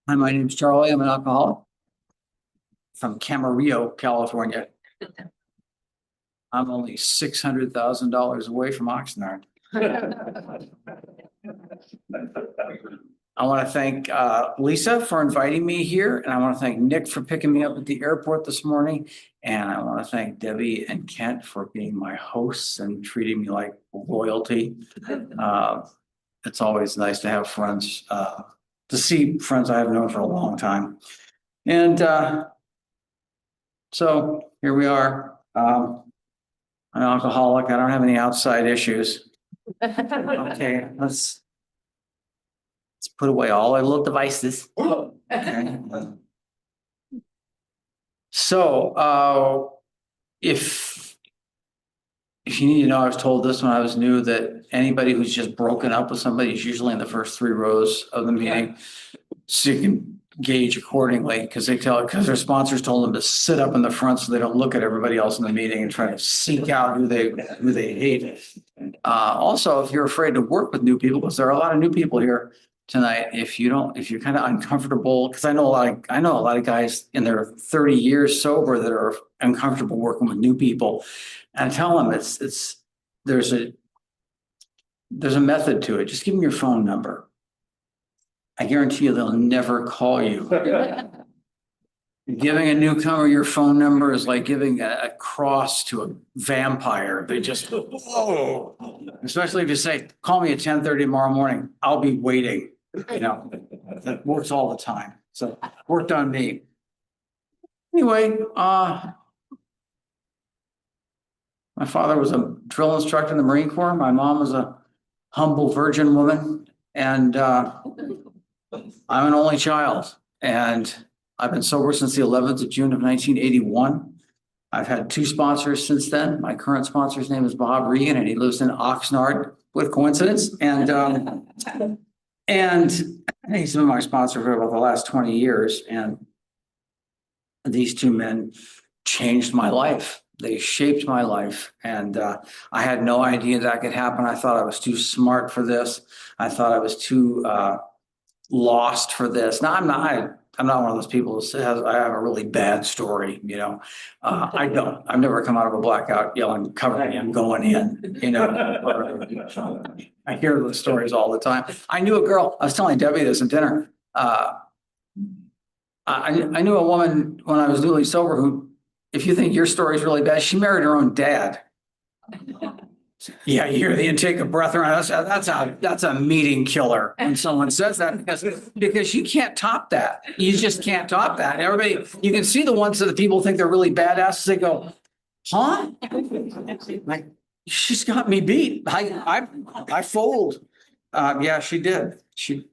Hi, my name's Charlie. I'm an alcoholic from Camarillo, California. I'm only $600,000 away from Oxnard. I want to thank Lisa for inviting me here, and I want to thank Nick for picking me up at the airport this morning. And I want to thank Debbie and Kent for being my hosts and treating me like royalty. It's always nice to have friends, to see friends I have known for a long time. And so here we are. I'm an alcoholic. I don't have any outside issues. Okay, let's put away all our little devices. Okay. So if you need to know, I was told this when I was new, that anybody who's just broken up with somebody is usually in the first three rows of the meeting. So you can gauge accordingly, because their sponsors told them to sit up in the front so they don't look at everybody else in the meeting and try to seek out who they hate. Also, if you're afraid to work with new people, because there are a lot of new people here tonight, if you're kind of uncomfortable, because I know a lot of guys in their 30 years sober that are uncomfortable working with new people, and tell them there's a method to it. Just give them your phone number. I guarantee you they'll never call you. Giving a newcomer your phone number is like giving a cross to a vampire. They just, oh, especially if you say, call me at 10:30 tomorrow morning, I'll be waiting. That works all the time. So worked on me. Anyway, my father was a drill instructor in the Marine Corps. My mom was a humble virgin woman, and I'm an only child, and I've been sober since the 11th of June of 1981. I've had two sponsors since then. My current sponsor's name is Bob Regan, and he lives in Oxnard. What a coincidence. And he's been my sponsor for about the last 20 years. And these two men changed my life. They shaped my life. And I had no idea that could happen. I thought I was too smart for this. I thought I was too lost for this. Now, I'm not one of those people who says I have a really bad story. I don't. I've never come out of a blackout yelling, "Cover me, I'm going in." I hear those stories all the time. I knew a girl. I was telling Debbie this at dinner. I knew a woman when I was newly sober who, if you think your story is really bad, she married her own dad. Yeah, you hear the intake of breath around. That's a meeting killer when someone says that, because you can't top that. You just can't top that. Everybody, you can see the ones that the people think they're really badasses. They go, huh? Like, she's got me beat. I fold. Yeah, she did. She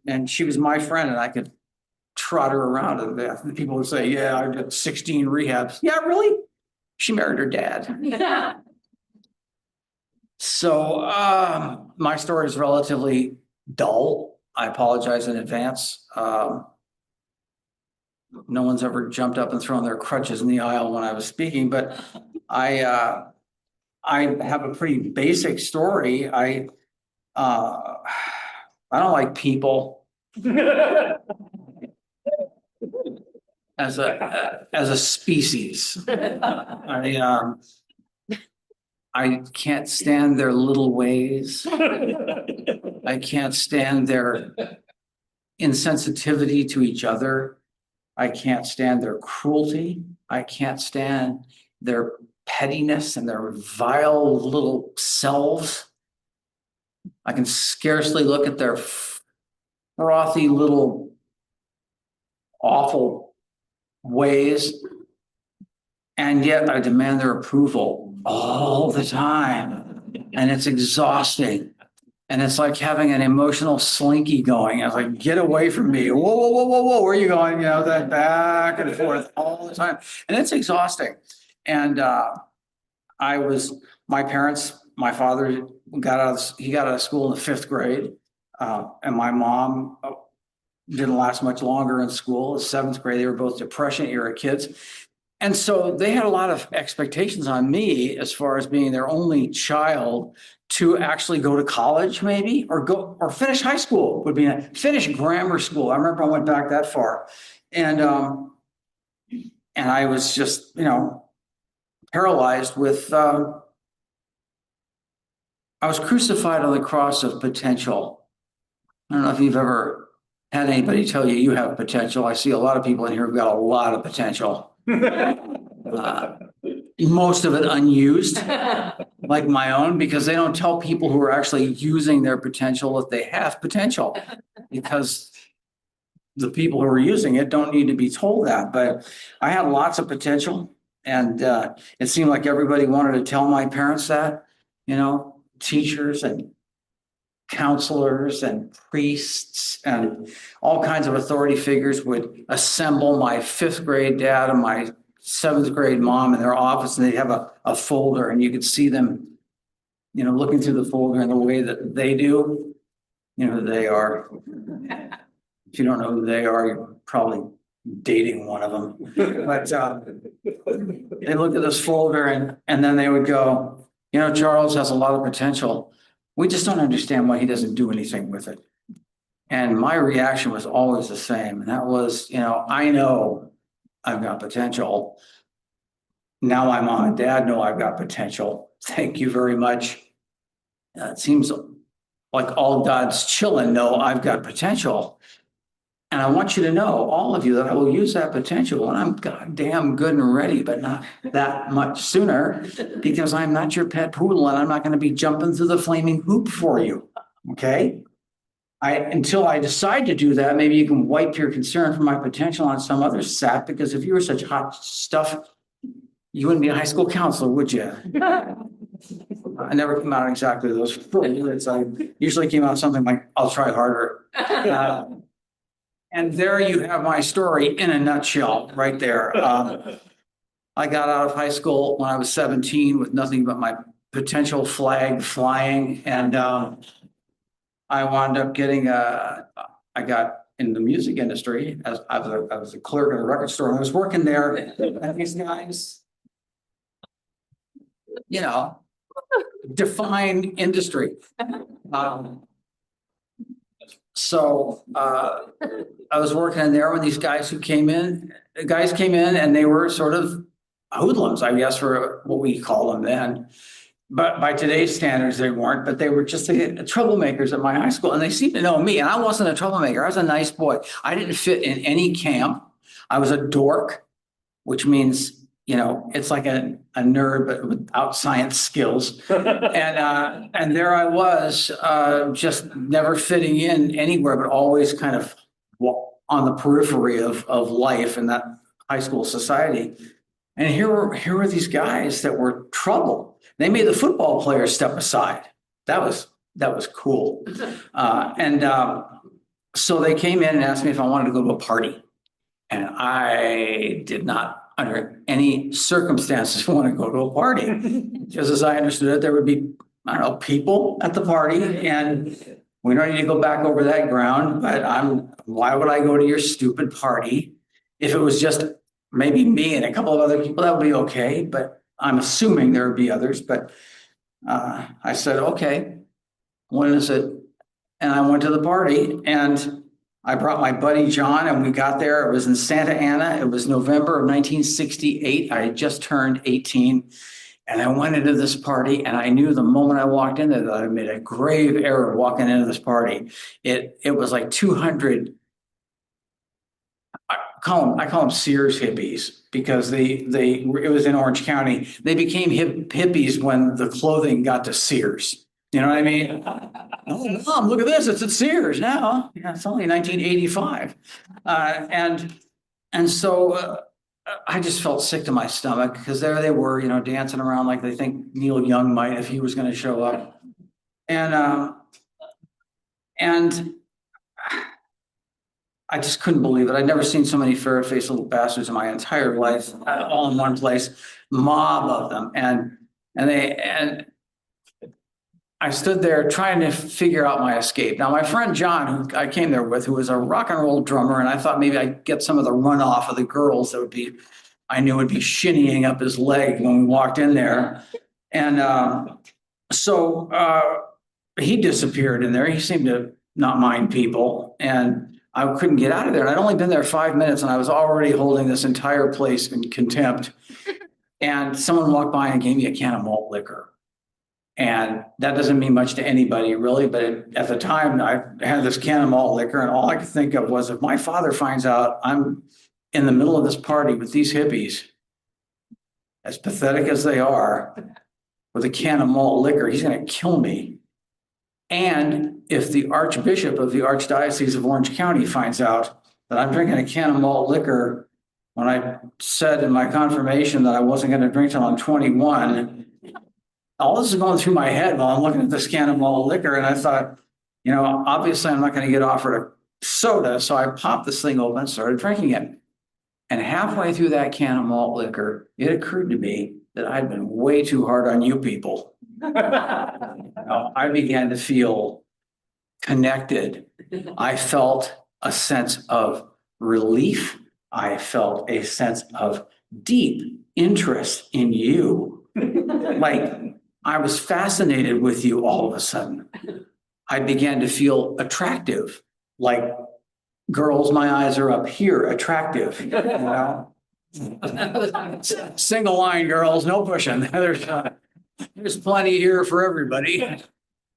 was my friend, and I could trot her around. And people would say, yeah, I did 16 rehabs. Yeah, really? She married her dad. Yeah. So my story is relatively dull. I apologize in advance. No one's ever jumped up and thrown their crutches in the aisle when I was speaking, but I have a pretty basic story. I don't like people as a species. I can't stand their little ways. I can't stand their insensitivity to each other. I can't stand their cruelty. I can't stand their pettiness and their vile little selves. I can scarcely look at their frothy little awful ways, and yet I demand their approval all the time, and it's exhausting. And it's like having an emotional slinky going. I was like, get away from me. Whoa, whoa, whoa, whoa, whoa. Where are you going? That back and forth all the time. And it's exhausting. And my father got out of school in the 5th grade. And my mom didn't last much longer in school. In 7th grade, they were both Depression era kids. And so they had a lot of expectations on me as far as being their only child to actually go to college, maybe, or finish high school would be, finish grammar school. I remember I went back that far. And I was just, paralyzed with, I was crucified on the cross of potential. I don't know if you've ever had anybody tell you you have potential. I see a lot of people in here who've got a lot of potential. Most of it unused, like my own, because they don't tell people who are actually using their potential that they have potential, because the people who are using it don't need to be told that. But I had lots of potential, and it seemed like everybody wanted to tell my parents that, teachers and counselors and priests and all kinds of authority figures would assemble my fifth grade dad and my seventh grade mom in their office, and they'd have a folder, and you could see them, looking through the folder in the way that they do. You know who they are. If you don't know who they are, you're probably dating one of them. But they look at this folder, and then they would go, Charles has a lot of potential. We just don't understand why he doesn't do anything with it. And my reaction was always the same. And that was, I know I've got potential. Now my mom and dad know I've got potential. Thank you very much. It seems like all God's children know I've got potential. And I want you to know, all of you, that I will use that potential when I'm goddamn good and ready, but not that much sooner, because I'm not your pet poodle and I'm not going to be jumping through the flaming hoop for you. Okay? Until I decide to do that, maybe you can wipe your concern for my potential on some other sap, because if you were such hot stuff, you wouldn't be a high school counselor, would you? I never came out exactly those words. I usually came out something like, I'll try harder. And there you have my story in a nutshell right there. I got out of high school when I was 17 with nothing but my potential flag flying. And I wound up getting I got in the music industry as I was a clerk at a record store. And I was working there, and these guys, define industry. So I was working in there when these guys came in, and they were sort of hoodlums, I guess, for what we call them then. But by today's standards, they weren't, but they were just troublemakers at my high school. And they seemed to know me, and I wasn't a troublemaker. I was a nice boy. I didn't fit in any camp. I was a dork, which means, it's like a nerd, but without science skills. And there I was, just never fitting in anywhere, but always kind of on the periphery of life in that high school society. And here were these guys that were trouble. They made the football players step aside. That was cool. So they came in and asked me if I wanted to go to a party. And I did not, under any circumstances, want to go to a party. Just as I understood it, there would be, people at the party, and we don't need to go back over that ground, but why would I go to your stupid party? If it was just maybe me and a couple of other people, that would be okay, but I'm assuming there would be others. But I said, okay, when is it? And I went to the party, and I brought my buddy John, and we got there. It was in Santa Ana. It was November of 1968. I had just turned 18. And I went into this party, and I knew the moment I walked in there that I made a grave error walking into this party. It was like 200. I call them Sears hippies, because it was in Orange County. They became hippies when the clothing got to Sears. You know what I mean? Oh, Mom, look at this. It's at Sears now. Yeah, it's only 1985. And so I just felt sick to my stomach, because there they were, dancing around like they think Neil Young might if he was going to show up. And I just couldn't believe it. I'd never seen so many ferret-faced little bastards in my entire life, all in one place, mob of them. And I stood there trying to figure out my escape. Now, my friend John, who I came there with, who was a rock and roll drummer, and I thought maybe I'd get some of the runoff of the girls that would be I knew would be shinnying up his leg when we walked in there. And he disappeared in there. He seemed to not mind people. And I couldn't get out of there. And I'd only been there 5 minutes and I was already holding this entire place in contempt. And someone walked by and gave me a can of malt liquor. And that doesn't mean much to anybody really, but at the time I had this can of malt liquor and all I could think of was if my father finds out I'm in the middle of this party with these hippies, as pathetic as they are, with a can of malt liquor, he's going to kill me. And if the Archbishop of the Archdiocese of Orange County finds out that I'm drinking a can of malt liquor when I said in my confirmation that I wasn't going to drink till I'm 21, all this is going through my head while I'm looking at this can of malt liquor. And I thought, obviously I'm not going to get offered a soda. So I popped this thing open and started drinking it. And halfway through that can of malt liquor, it occurred to me that I'd been way too hard on you people. I began to feel connected. I felt a sense of relief. I felt a sense of deep interest in you. Like I was fascinated with you all of a sudden. I began to feel attractive, like girls, my eyes are up here, attractive, Single line, girls, no pushing. There's plenty here for everybody.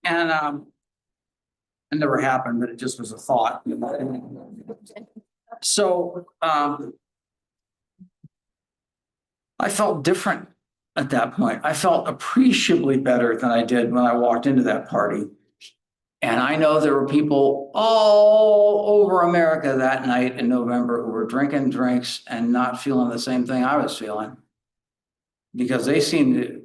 And it never happened, but it just was a thought. So I felt different at that point. I felt appreciably better than I did when I walked into that party. And I know there were people all over America that night in November who were drinking drinks and not feeling the same thing I was feeling, because they seemed to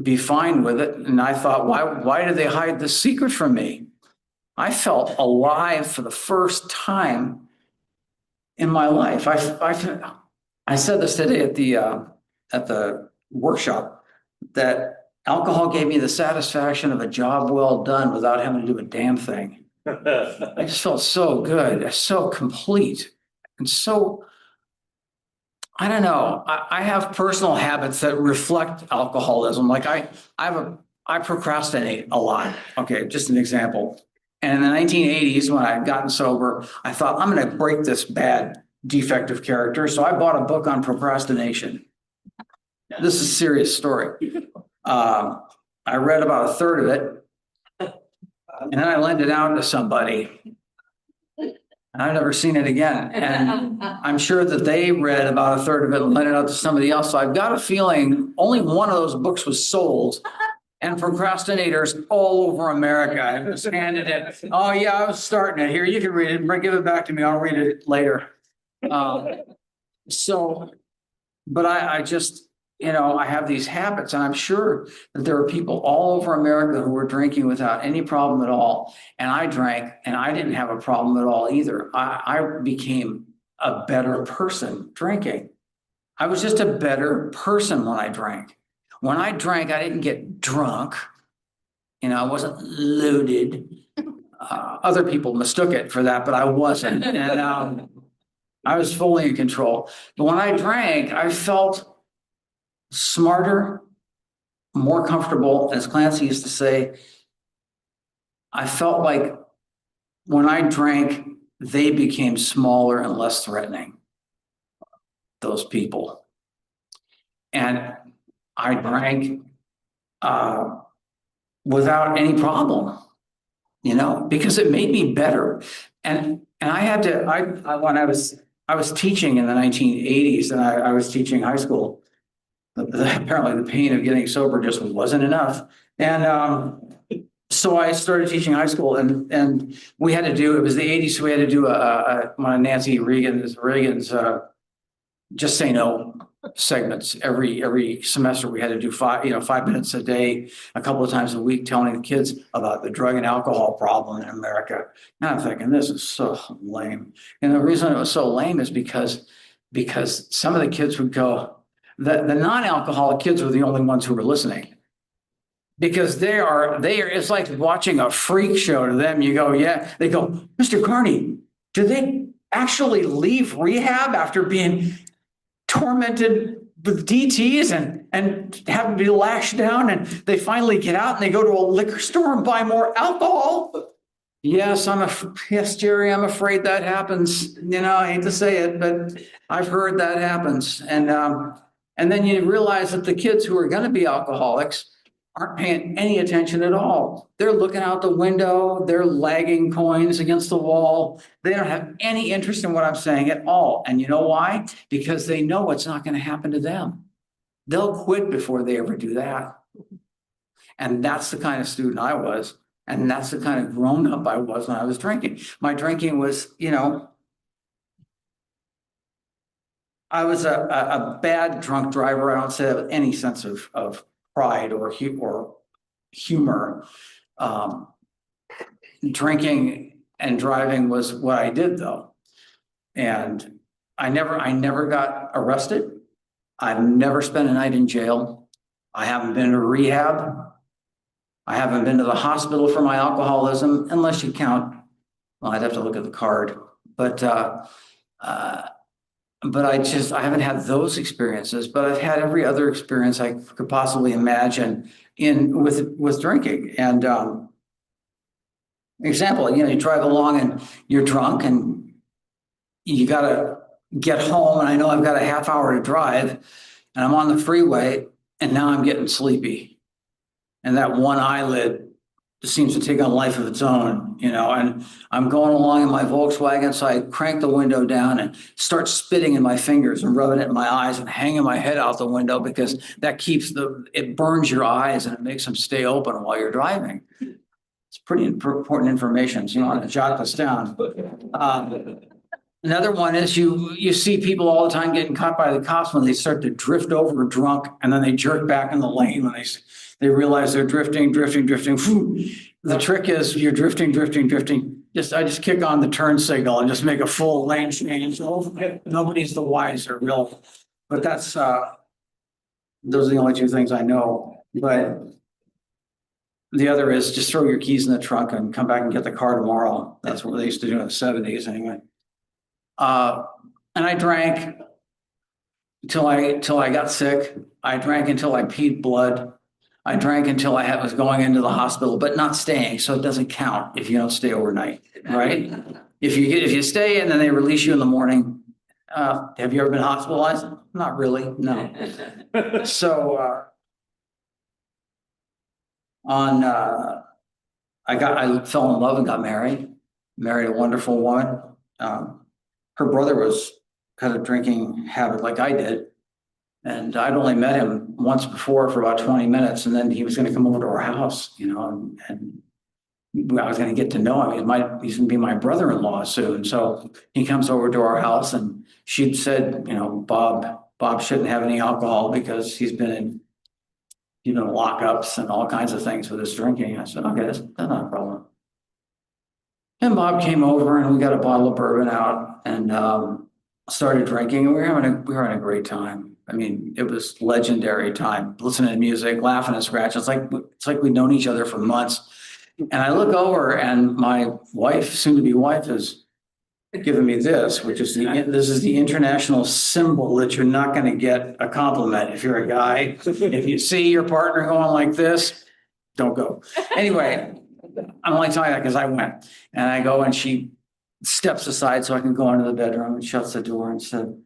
be fine with it. And I thought, why did they hide the secret from me? I felt alive for the first time in my life. I said this today at the workshop, that alcohol gave me the satisfaction of a job well done without having to do a damn thing. I just felt so good, so complete, and so, I don't know. I have personal habits that reflect alcoholism. Like I procrastinate a lot. Okay, just an example. And in the 1980s, when I'd gotten sober, I thought I'm going to break this bad defective character. So I bought a book on procrastination. This is a serious story. I read about a third of it, and then I lent it out to somebody, and I've never seen it again. And I'm sure that they read about a third of it and lent it out to somebody else. So I've got a feeling only one of those books was sold, and procrastinators all over America. I just handed it. Oh yeah, I was starting it. Here, you can read it. Give it back to me. I'll read it later. But I just, I have these habits, and I'm sure that there are people all over America who were drinking without any problem at all. And I drank and I didn't have a problem at all either. I became a better person drinking. I was just a better person when I drank. When I drank, I didn't get drunk. I wasn't loaded. Other people mistook it for that, but I wasn't. And I was fully in control. But when I drank, I felt smarter, more comfortable. As Clancy used to say, I felt like when I drank, they became smaller and less threatening, those people. And I drank without any problem, because it made me better. And I had to, when I was teaching in the 1980s, and I was teaching high school. Apparently the pain of getting sober just wasn't enough. And so I started teaching high school, and we had to do, it was the 80s, so we had to do one of Nancy Reagan's Just Say No segments. Every semester we had to do 5 minutes a day, a couple of times a week, telling the kids about the drug and alcohol problem in America. And I'm thinking, this is so lame. And the reason it was so lame is because some of the kids would go, the non-alcoholic kids were the only ones who were listening, because they are, it's like watching a freak show to them. You go, yeah, they go, Mr. Carney, did they actually leave rehab after being tormented with DTs and having to be lashed down, and they finally get out and they go to a liquor store and buy more alcohol. Yes, yes, Jerry, I'm afraid that happens. I hate to say it, but I've heard that happens. And then you realize that the kids who are going to be alcoholics aren't paying any attention at all. They're looking out the window, they're lagging coins against the wall. They don't have any interest in what I'm saying at all. And you know why? Because they know it's not going to happen to them. They'll quit before they ever do that. And that's the kind of student I was. And that's the kind of grown up I was when I was drinking. My drinking was, I was a bad drunk driver. I don't say that with any sense of pride or humor. Drinking and driving was what I did, though. And I never got arrested. I've never spent a night in jail. I haven't been to rehab. I haven't been to the hospital for my alcoholism, unless you count. Well, I'd have to look at the card, but I haven't had those experiences. But I've had every other experience I could possibly imagine with drinking. And example, you drive along and you're drunk and you got to get home. And I know I've got a half hour to drive, and I'm on the freeway, and now I'm getting sleepy. And that one eyelid just seems to take on life of its own, and I'm going along in my Volkswagen. So I crank the window down and start spitting in my fingers and rubbing it in my eyes and hanging my head out the window, because that it burns your eyes and it makes them stay open while you're driving. It's pretty important information. So you want to jot this down. Another one is you see people all the time getting caught by the cops when they start to drift over drunk, and then they jerk back in the lane when they realize they're drifting. The trick is you're drifting. I just kick on the turn signal and just make a full lane change. Nobody's the wiser, really. But those are the only two things I know. But the other is just throw your keys in the trunk and come back and get the car tomorrow. That's what they used to do in the 70s anyway. And I drank till I got sick. I drank until I peed blood. I drank until I was going into the hospital, but not staying. So it doesn't count if you don't stay overnight, right? If you stay and then they release you in the morning. Have you ever been hospitalized? Not really, no. So I fell in love and got married a wonderful woman. Her brother had a drinking habit like I did. And I'd only met him once before for about 20 minutes. And then he was going to come over to our house, and I was going to get to know him. He's going to be my brother-in-law soon. So he comes over to our house, and she'd said, Bob shouldn't have any alcohol because he's been in lockups and all kinds of things with his drinking. I said, okay, that's not a problem. And Bob came over, and we got a bottle of bourbon out and started drinking. And we were having a great time. I mean, it was legendary time, listening to music, laughing and scratching. It's like we'd known each other for months. And I look over, and my wife, soon-to-be wife, is giving me this, which is this is the international symbol that you're not going to get a compliment if you're a guy. If you see your partner going like this, don't go. Anyway, I'm only telling you that because I went. And I go, and she steps aside so I can go into the bedroom, and shuts the door and said,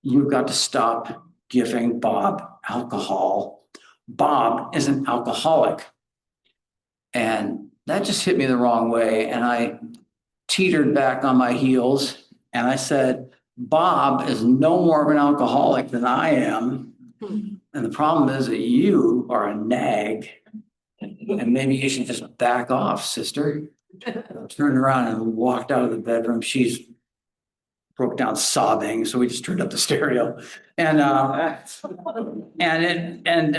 "You've got to stop giving Bob alcohol. Bob is an alcoholic." And that just hit me the wrong way. And I teetered back on my heels, and I said, "Bob is no more of an alcoholic than I am. And the problem is that you are a nag. And maybe you should just back off, sister." Turned around and walked out of the bedroom. She's broke down sobbing, so we just turned up the stereo. And a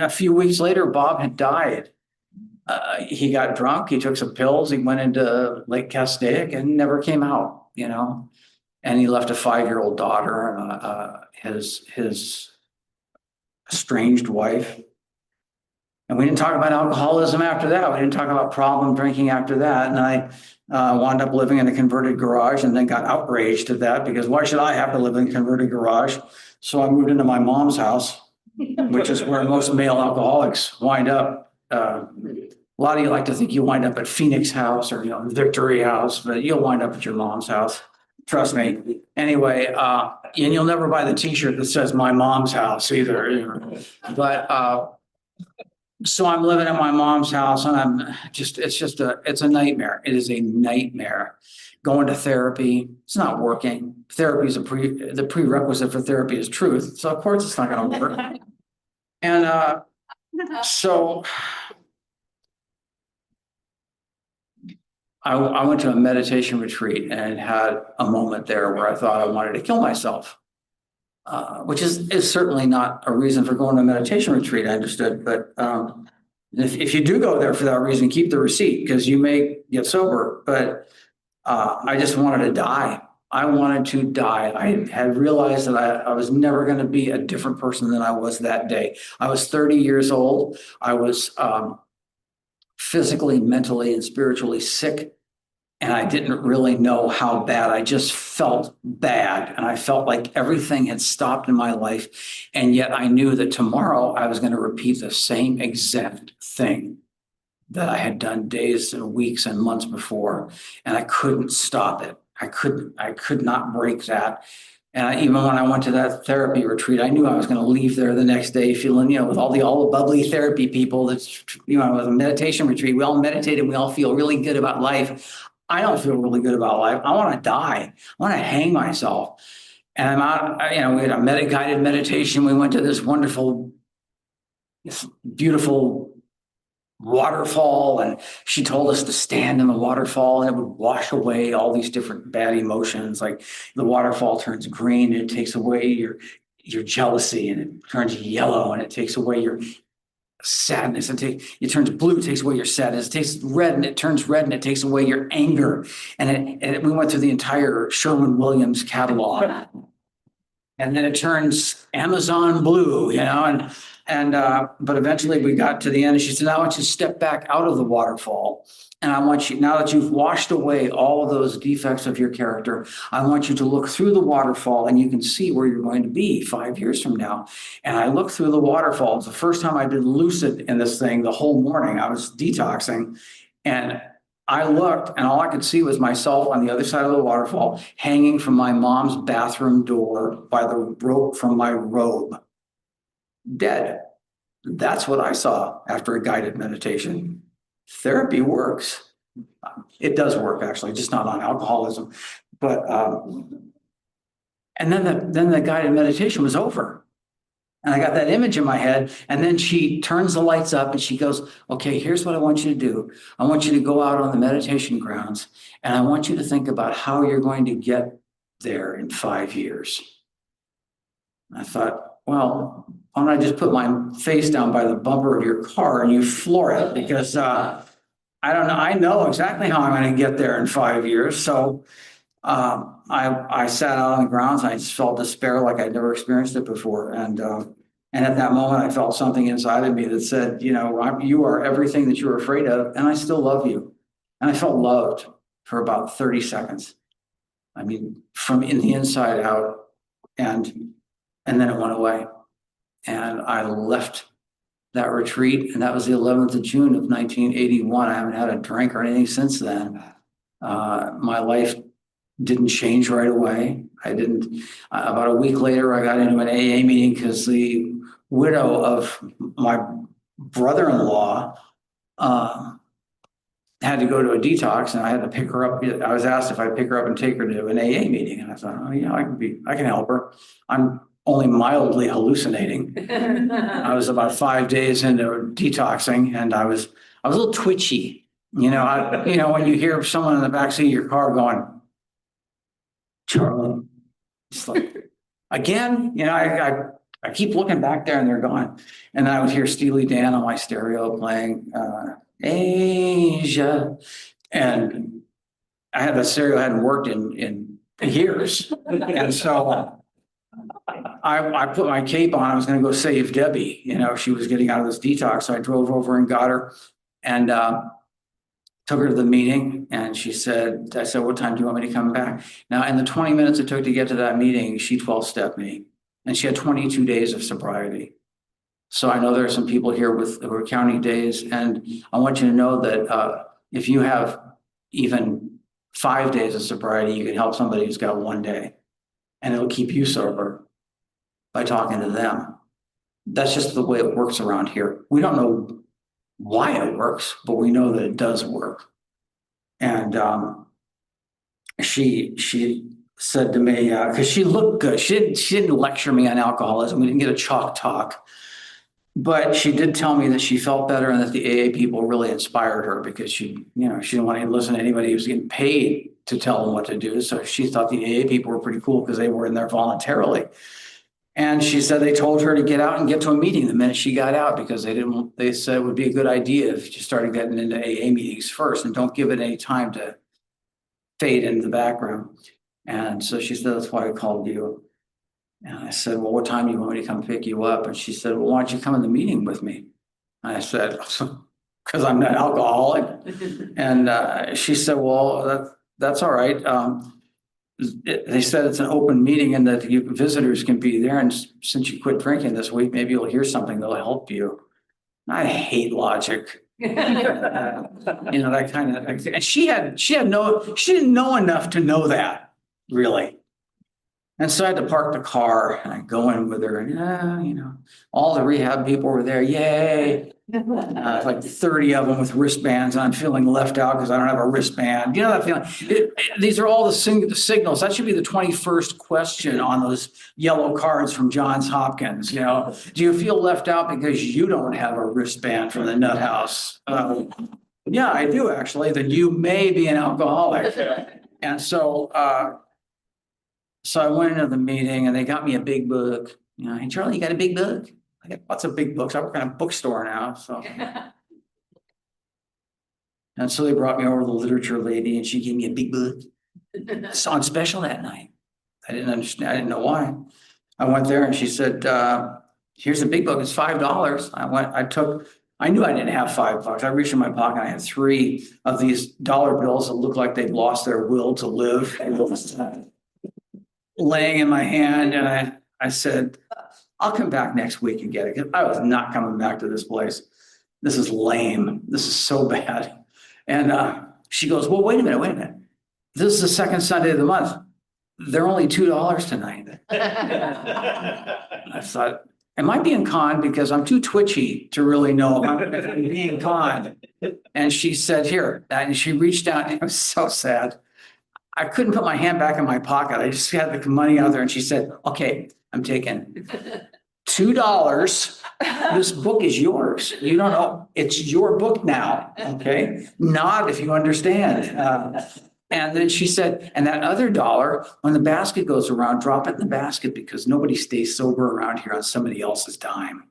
few weeks later, Bob had died. He got drunk. He took some pills. He went into Lake Castaic and never came out. And he left a 5-year-old daughter and his estranged wife. And we didn't talk about alcoholism after that. We didn't talk about problem drinking after that. And I wound up living in a converted garage and then got outraged at that because why should I have to live in a converted garage? So I moved into my mom's house, which is where most male alcoholics wind up. A lot of you like to think you wind up at Phoenix House or, Victory House, but you'll wind up at your mom's house. Trust me. Anyway, and you'll never buy the t-shirt that says my mom's house either. But, so I'm living at my mom's house and it's a nightmare. It is a nightmare. Going to therapy, it's not working. Therapy is the prerequisite for therapy is truth. So of course it's not going to work. And so I went to a meditation retreat and had a moment there where I thought I wanted to kill myself, which is certainly not a reason for going to a meditation retreat, I understood. But if you do go there for that reason, keep the receipt because you may get sober. But I just wanted to die. I wanted to die. I had realized that I was never going to be a different person than I was that day. I was 30 years old. I was physically, mentally, and spiritually sick. And I didn't really know how bad. I just felt bad. And I felt like everything had stopped in my life. And yet I knew that tomorrow I was going to repeat the same exact thing that I had done days and weeks and months before. And I couldn't stop it. I could not break that. And even when I went to that therapy retreat, I knew I was going to leave there the next day feeling, with all the bubbly therapy people. That's, it was a meditation retreat. We all meditate and we all feel really good about life. I don't feel really good about life. I want to die. I want to hang myself. And I'm out, we had a guided meditation. We went to this wonderful, this beautiful waterfall, and she told us to stand in the waterfall and it would wash away all these different bad emotions. Like the waterfall turns green and it takes away your jealousy, and it turns yellow and it takes away your sadness, and it turns blue, it takes away your sadness. It takes red and it turns red and it takes away your anger. And we went through the entire Sherwin-Williams catalog. And then it turns Amazon blue, but eventually we got to the end and she said, now I want you to step back out of the waterfall. And I want you, now that you've washed away all of those defects of your character, I want you to look through the waterfall and you can see where you're going to be 5 years from now. And I looked through the waterfall. It's the first time I've been lucid in this thing the whole morning. I was detoxing and I looked and all I could see was myself on the other side of the waterfall, hanging from my mom's bathroom door by the rope from my robe, dead. That's what I saw after a guided meditation. Therapy works. It does work, actually, just not on alcoholism. But and then the guided meditation was over. And I got that image in my head. And then she turns the lights up and she goes, okay, here's what I want you to do. I want you to go out on the meditation grounds and I want you to think about how you're going to get there in 5 years. And I thought, well, why don't I just put my face down by the bumper of your car and you floor it? Because I don't know. I know exactly how I'm going to get there in 5 years. So I sat out on the grounds. I just felt despair like I'd never experienced it before. And at that moment, I felt something inside of me that said, you are everything that you're afraid of, and I still love you. And I felt loved for about 30 seconds. I mean, from in the inside out. And then it went away. And I left that retreat, and that was the 11th of June of 1981. I haven't had a drink or anything since then. My life didn't change right away. I didn't. About a week later, I got into an AA meeting because the widow of my brother-in-law had to go to a detox, and I had to pick her up. I was asked if I'd pick her up and take her to an AA meeting, and I thought, oh yeah, I can help her. I'm only mildly hallucinating. I was about 5 days into detoxing, and I was a little twitchy. When you hear someone in the backseat of your car going, Charlie, it's like, again, I keep looking back there and they're gone. And then I would hear Steely Dan on my stereo playing Asia. And I had that stereo hadn't worked in years. And so I put my cape on. I was going to go save Debbie. She was getting out of this detox. So I drove over and got her and took her to the meeting. And I said, what time do you want me to come back? Now, in the 20 minutes it took to get to that meeting, she 12-stepped me and she had 22 days of sobriety. So I know there are some people here who are counting days. And I want you to know that if you have even 5 days of sobriety, you can help somebody who's got 1 day. And it'll keep you sober by talking to them. That's just the way it works around here. We don't know why it works, but we know that it does work. And she said to me, because she looked good. She didn't lecture me on alcoholism. We didn't get a chalk talk. But she did tell me that she felt better and that the AA people really inspired her because she didn't want to listen to anybody who was getting paid to tell them what to do. So she thought the AA people were pretty cool because they were in there voluntarily. And she said they told her to get out and get to a meeting the minute she got out because they said it would be a good idea if you started getting into AA meetings first and don't give it any time to fade into the background. And so she said, that's why I called you. And I said, well, what time do you want me to come pick you up? And she said, well, why don't you come in the meeting with me? And I said, because I'm not alcoholic. And she said, well, that's all right. They said it's an open meeting and that visitors can be there. And since you quit drinking this week, maybe you'll hear something that'll help you. I hate logic. That kind of, and she didn't know enough to know that, really. And so I had to park the car and I go in with her and, all the rehab people were there. Yay. Like 30 of them with wristbands. And I'm feeling left out because I don't have a wristband. You know that feeling? These are all the signals. That should be the 21st question on those yellow cards from Johns Hopkins. Do you feel left out because you don't have a wristband from the nut house? Yeah, I do actually. Then you may be an alcoholic. And so I went into the meeting and they got me a big book. Hey, Charlie, you got a big book? I got lots of big books. I work in a bookstore now. So, and so they brought me over to the literature lady and she gave me a big book. It's on special that night. I didn't understand. I didn't know why. I went there and she said, here's a big book. It's $5. I knew I didn't have $5. I reached in my pocket. I had 3 of these dollar bills that looked like they'd lost their will to live. Laying in my hand, and I said, I'll come back next week and get it. I was not coming back to this place. This is lame. This is so bad. And she goes, well, wait a minute. This is the second Sunday of the month. They're only $2 tonight. I thought, am I being conned? Because I'm too twitchy to really know I'm being conned. And she said, here, and she reached out. It was so sad. I couldn't put my hand back in my pocket. I just had the money out there and she said, okay, I'm taking $2. This book is yours. You don't know. It's your book now. Okay. Nod if you understand. And then she said, and that other $1, when the basket goes around, drop it in the basket because nobody stays sober around here on somebody else's dime.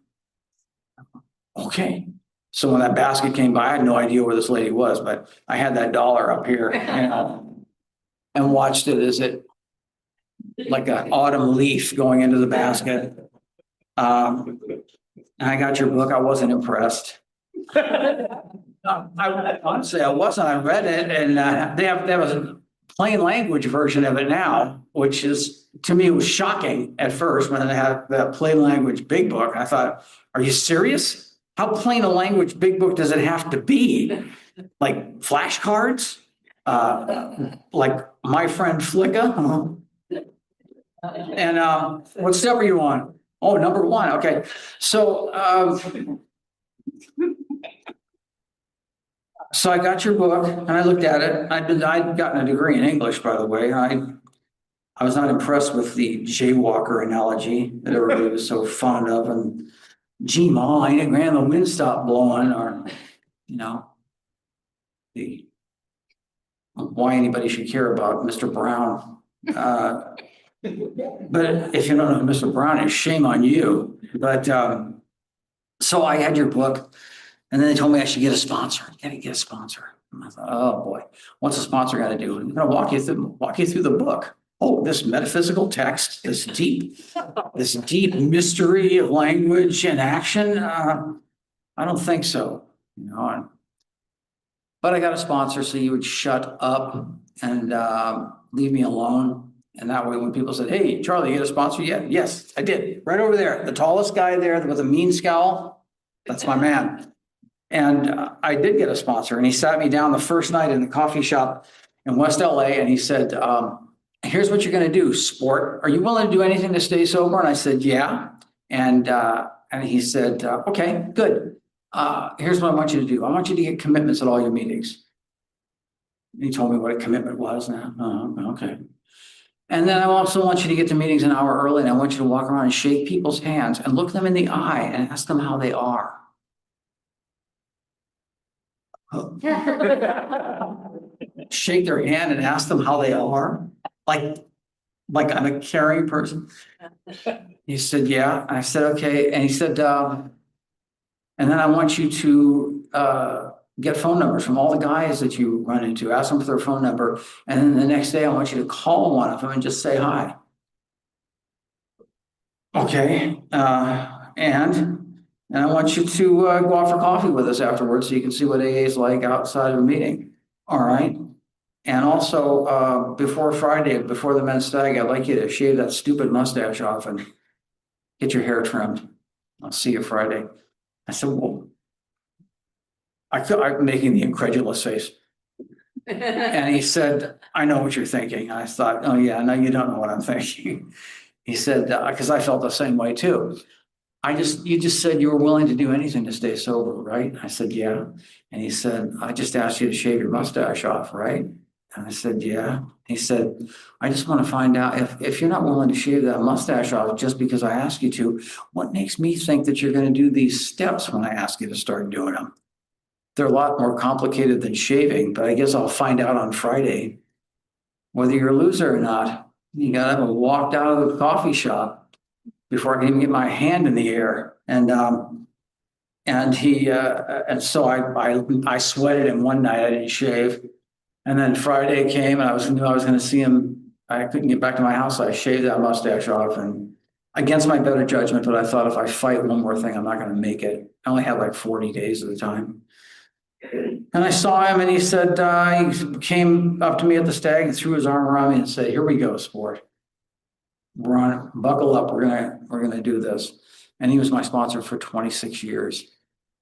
Okay. So when that basket came by, I had no idea where this lady was, but I had that $1 up here, and watched it as it like an autumn leaf going into the basket. And I got your book. I wasn't impressed. Honestly, I wasn't. I read it, and there was a plain language version of it now, which is, to me, it was shocking at first when they had that plain language big book. I thought, are you serious? How plain a language big book does it have to be? Like flashcards? Like my friend Flicka? And what step are you on? Oh, number 1. Okay. So I got your book and I looked at it. I'd gotten a degree in English, by the way. I was not impressed with the jaywalker analogy that everybody was so fond of. And gee, Ma, I ain't grand the wind stopped blowing, or, why anybody should care about Mr. Brown. But if you don't know who Mr. Brown is, shame on you. But so I had your book, and then they told me I should get a sponsor. You got to get a sponsor. And I thought, oh boy, what's a sponsor got to do? I'm going to walk you through the book. oh, this metaphysical text, this deep mystery of language and action. I don't think so, but I got a sponsor, so he would shut up and leave me alone. And that way, when people said, hey, Charlie, you get a sponsor yet? Yes, I did. Right over there. The tallest guy there with a mean scowl. That's my man. And I did get a sponsor. And he sat me down the first night in the coffee shop in West LA. And he said, here's what you're going to do, sport. Are you willing to do anything to stay sober? And I said, yeah. And he said, okay, good. Here's what I want you to do. I want you to get commitments at all your meetings. And he told me what a commitment was. Now, okay. And then I also want you to get to meetings an hour early, and I want you to walk around and shake people's hands and look them in the eye and ask them how they are. Shake their hand and ask them how they are, like I'm a caring person. He said, yeah. I said, okay. And he said, and then I want you to get phone numbers from all the guys that you run into, ask them for their phone number. And then the next day I want you to call one of them and just say hi. Okay. And I want you to go out for coffee with us afterwards so you can see what AA is like outside of a meeting. All right. And also before Friday, before the men's stag, I'd like you to shave that stupid mustache off and get your hair trimmed. I'll see you Friday. I said, well, I'm making the incredulous face. And he said, I know what you're thinking. I thought, oh yeah, no, you don't know what I'm thinking. He said, because I felt the same way too. You just said you were willing to do anything to stay sober, right? I said, yeah. And he said, I just asked you to shave your mustache off, right? And I said, yeah. He said, I just want to find out if you're not willing to shave that mustache off just because I asked you to, what makes me think that you're going to do these steps when I ask you to start doing them? They're a lot more complicated than shaving, but I guess I'll find out on Friday whether you're a loser or not. You got to have walked out of the coffee shop before I can even get my hand in the air. And so I sweated him one night. I didn't shave. And then Friday came and I knew I was going to see him. I couldn't get back to my house. So I shaved that mustache off and against my better judgment. But I thought if I fight one more thing, I'm not going to make it. I only had like 40 days at the time. And I saw him and he said, he came up to me at the stag and threw his arm around me and said, here we go, sport. We're on, buckle up. We're going to do this. And he was my sponsor for 26 years.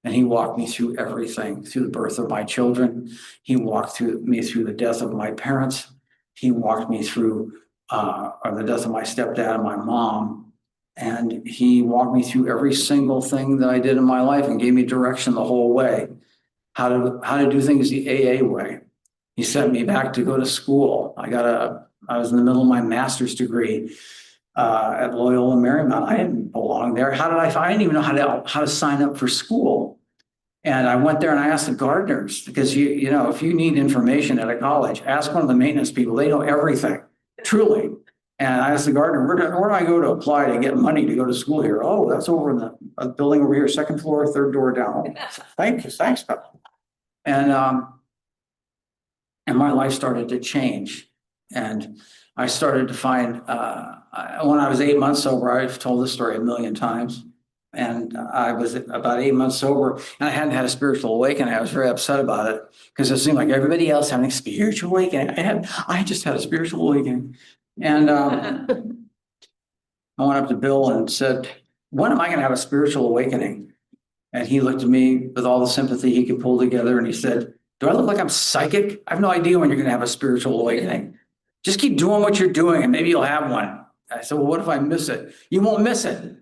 And he walked me through everything, through the birth of my children. He walked me through the death of my parents. He walked me through the death of my stepdad and my mom. And he walked me through every single thing that I did in my life and gave me direction the whole way. How to do things the AA way. He sent me back to go to school. I was in the middle of my master's degree at Loyola Marymount. I didn't belong there. I didn't even know how to sign up for school. And I went there and I asked the gardeners because you know, if you need information at a college, ask one of the maintenance people. They know everything, truly. And I asked the gardener, where do I go to apply to get money to go to school here? Oh, that's over in the building over here, second floor, third door down. Thank you, thanks, pal. And my life started to change. And I started to find, when I was 8 months sober, I've told this story a million times. And I was about 8 months sober and I hadn't had a spiritual awakening. I was very upset about it because it seemed like everybody else having a spiritual awakening. I just had a spiritual awakening. And I went up to Bill and said, when am I going to have a spiritual awakening? And he looked at me with all the sympathy he could pull together. And he said, do I look like I'm psychic? I have no idea when you're going to have a spiritual awakening. Just keep doing what you're doing and maybe you'll have one. I said, well, what if I miss it? You won't miss it.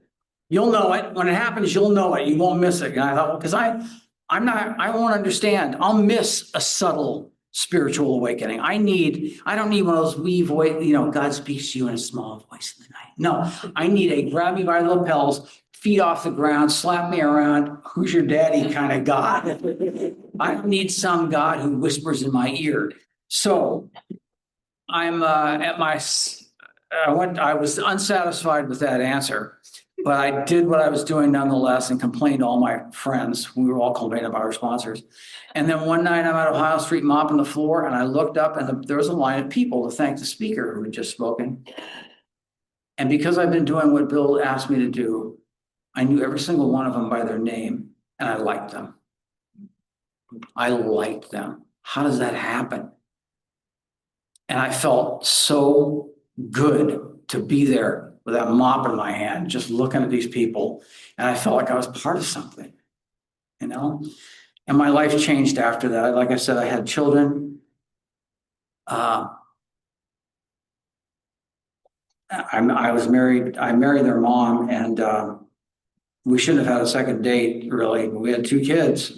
You'll know it. When it happens, you'll know it. You won't miss it. And I thought, well, because I won't understand. I'll miss a subtle spiritual awakening. I don't need one of those wee voice, God speaks to you in a small voice in the night. No, I need a grab me by the lapels, feet off the ground, slap me around, who's your daddy kind of God. I don't need some God who whispers in my ear. So I'm I was unsatisfied with that answer. But I did what I was doing nonetheless and complained to all my friends. We were all complaining about our sponsors. And then one night I'm at Ohio Street mopping the floor and I looked up and there was a line of people to thank the speaker who had just spoken. And because I've been doing what Bill asked me to do, I knew every single one of them by their name and I liked them. I liked them. How does that happen? And I felt so good to be there with that mop in my hand, just looking at these people. And I felt like I was part of something, you know? And my life changed after that. Like I said, I had children. I was married. I married their mom, and we shouldn't have had a second date, really. We had 2 kids,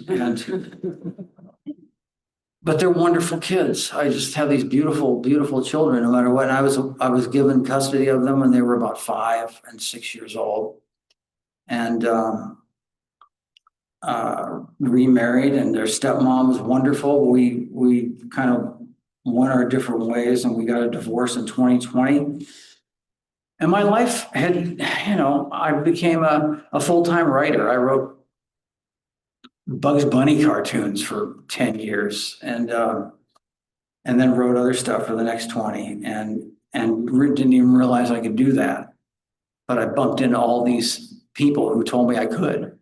but they're wonderful kids. I just have these beautiful, beautiful children, no matter what. And I was given custody of them when they were about 5 and 6 years old, and remarried. And their stepmom was wonderful. We kind of went our different ways, and we got a divorce in 2020. And my life had, I became a full-time writer. I wrote Bugs Bunny cartoons for 10 years and then wrote other stuff for the next 20 and didn't even realize I could do that. But I bumped into all these people who told me I could,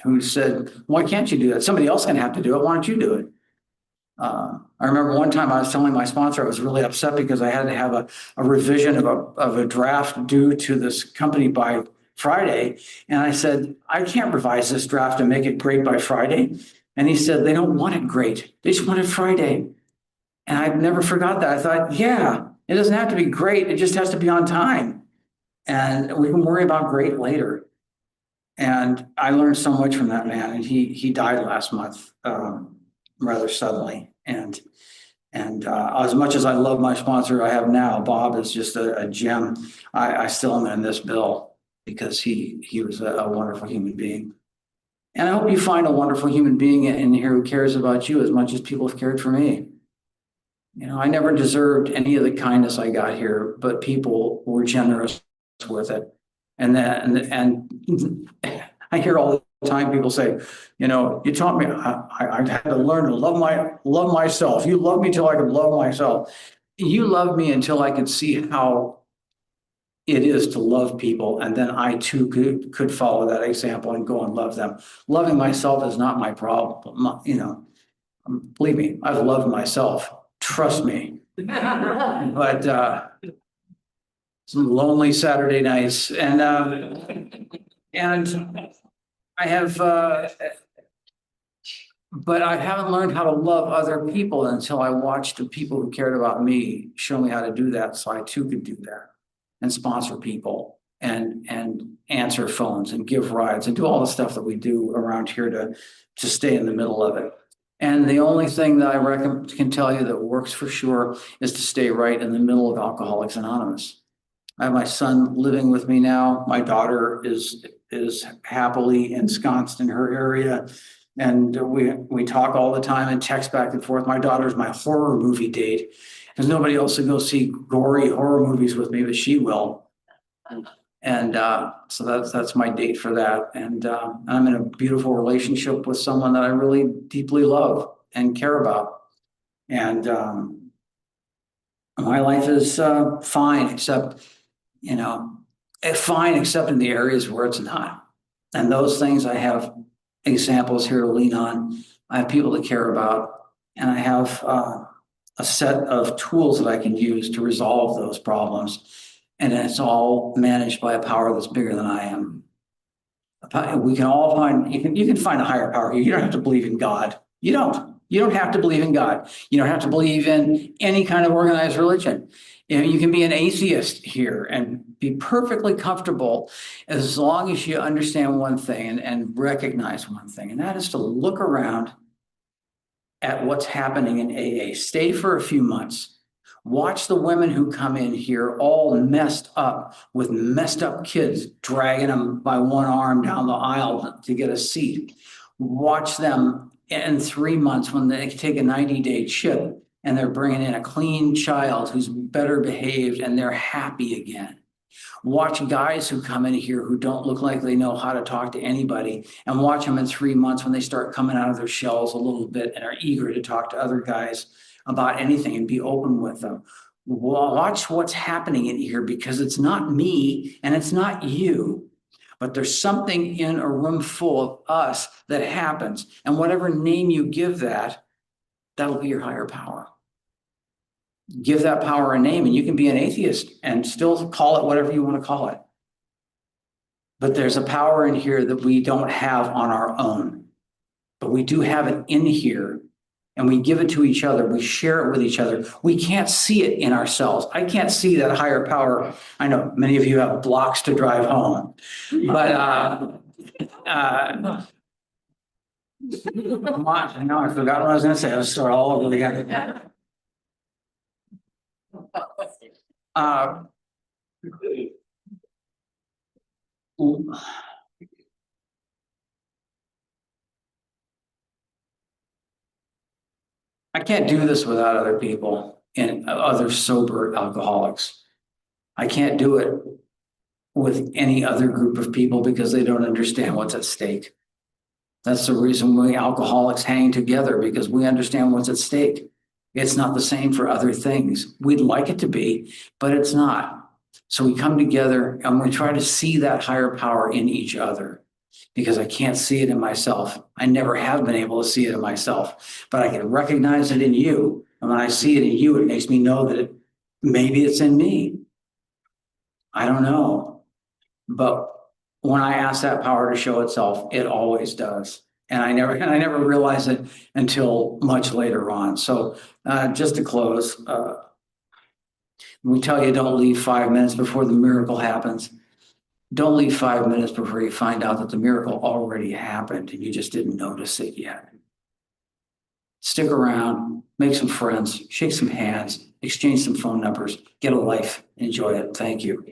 who said, why can't you do that? Somebody else is going to have to do it. Why don't you do it? I remember one time I was telling my sponsor I was really upset because I had to have a revision of a draft due to this company by Friday. And I said, I can't revise this draft and make it great by Friday. And he said, they don't want it great. They just want it Friday. And I've never forgot that. I thought, yeah, it doesn't have to be great. It just has to be on time. And we can worry about great later. And I learned so much from that man. And he died last month. Rather suddenly. And as much as I love my sponsor I have now, Bob is just a gem. I still am in this bill because he was a wonderful human being. And I hope you find a wonderful human being in here who cares about you as much as people have cared for me. I never deserved any of the kindness I got here, but people were generous with it. And I hear all the time people say, you taught me, I had to learn to love myself. You loved me till I could love myself. You loved me until I could see how it is to love people. And then I too could follow that example and go and love them. Loving myself is not my problem. Believe me, I've loved myself. Trust me. But some lonely Saturday nights and I have, but I haven't learned how to love other people until I watched the people who cared about me show me how to do that, so I too could do that and sponsor people and answer phones and give rides and do all the stuff that we do around here to stay in the middle of it. And the only thing that I can tell you that works for sure is to stay right in the middle of Alcoholics Anonymous. I have my son living with me now. My daughter is happily ensconced in her area. And we talk all the time and text back and forth. My daughter's my horror movie date. There's nobody else to go see gory horror movies with me, but she will. And so that's my date for that. And I'm in a beautiful relationship with someone that I really deeply love and care about. And my life is fine, except, fine, except in the areas where it's not. And those things I have examples here to lean on. I have people to care about, and I have a set of tools that I can use to resolve those problems. And it's all managed by a power that's bigger than I am. We can all find, you can find a higher power. You don't have to believe in God. You don't have to believe in God. You don't have to believe in any kind of organized religion. You can be an atheist here and be perfectly comfortable as long as you understand one thing and recognize one thing, and that is to look around at what's happening in AA. Stay for a few months. Watch the women who come in here all messed up with messed up kids, dragging them by one arm down the aisle to get a seat. Watch them in 3 months when they take a 90-day chip and they're bringing in a clean child who's better behaved and they're happy again. Watch guys who come in here who don't look like they know how to talk to anybody, and watch them in 3 months when they start coming out of their shells a little bit and are eager to talk to other guys about anything and be open with them. Watch what's happening in here, because it's not me and it's not you, but there's something in a room full of us that happens. And whatever name you give that, that'll be your higher power. Give that power a name, and you can be an atheist and still call it whatever you want to call it. But there's a power in here that we don't have on our own, but we do have it in here, and we give it to each other. We share it with each other. We can't see it in ourselves. I can't see that higher power. I know many of you have blocks to drive home, but now I forgot what I was going to say. I was start all over again. I can't do this without other people and other sober alcoholics. I can't do it with any other group of people because they don't understand what's at stake. That's the reason we alcoholics hang together, because we understand what's at stake. It's not the same for other things. We'd like it to be, but it's not. So we come together and we try to see that higher power in each other, because I can't see it in myself. I never have been able to see it in myself, but I can recognize it in you. And when I see it in you, it makes me know that maybe it's in me. I don't know. But when I ask that power to show itself, it always does. And I never realized it until much later on. So just to close, we tell you don't leave 5 minutes before the miracle happens. Don't leave 5 minutes before you find out that the miracle already happened and you just didn't notice it yet. Stick around, make some friends, shake some hands, exchange some phone numbers, get a life, enjoy it. Thank you.